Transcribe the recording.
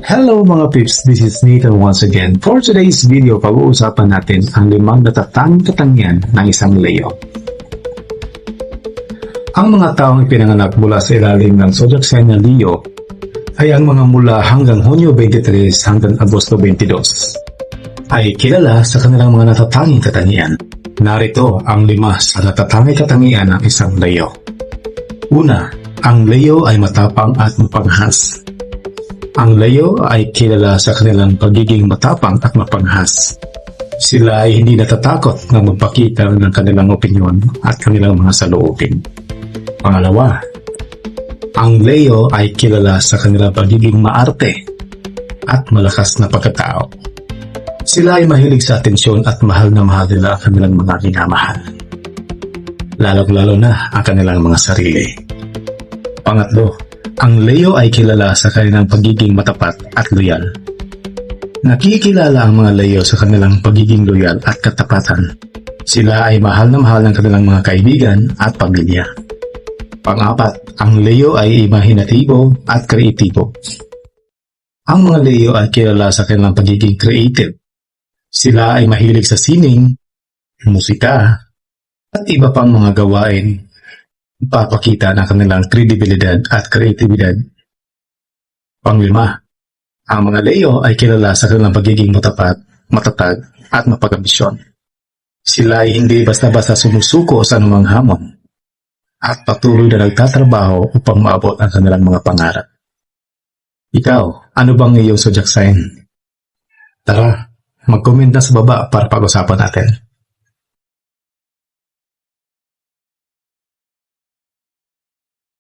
Hello mga pips, this is Nathan once again. For today's video, pag-uusapan natin ang 5 natatanging katangian ng isang Leo. Ang mga taong ipinanganak mula sa ilalim ng zodiac sign na Leo ay ang mga mula hanggang Hunyo 23 hanggang Agosto 22 ay kilala sa kanilang mga natatanging katangian. Narito ang 5 sa natatanging katangian ng isang Leo. Una, ang Leo ay matapang at mapanghas. Ang Leo ay kilala sa kanilang pagiging matapang at mapanghas. Sila ay hindi natatakot na magpakita ng kanilang opinyon at kanilang mga saloobin. Pangalawa, ang Leo ay kilala sa kanilang pagiging maarte at malakas na pagkatao. Sila ay mahilig sa atensyon at mahal na mahal nila ang kanilang mga minamahal. Lalong-lalo na ang kanilang mga sarili. Pangatlo, ang Leo ay kilala sa kanilang pagiging matapat at loyal. Nakikilala ang mga Leo sa kanilang pagiging loyal at katapatan. Sila ay mahal na mahal ng kanilang mga kaibigan at pamilya. Pang-apat, ang Leo ay imahinatibo at kreatibo. Ang mga Leo ay kilala sa kanilang pagiging creative. Sila ay mahilig sa sining, musika, at iba pang mga gawain. Papakita ng kanilang kredibilidad at kreatibidad. Panglima, ang mga Leo ay kilala sa kanilang pagiging matapat, matatag at mapag-ambisyon. Sila ay hindi basta-basta sumusuko sa anumang hamon at patuloy na nagtatrabaho upang maabot ang kanilang mga pangarap. Ikaw, ano bang iyong zodiac sign? Tara, mag-comment na sa baba para pag-usapan natin.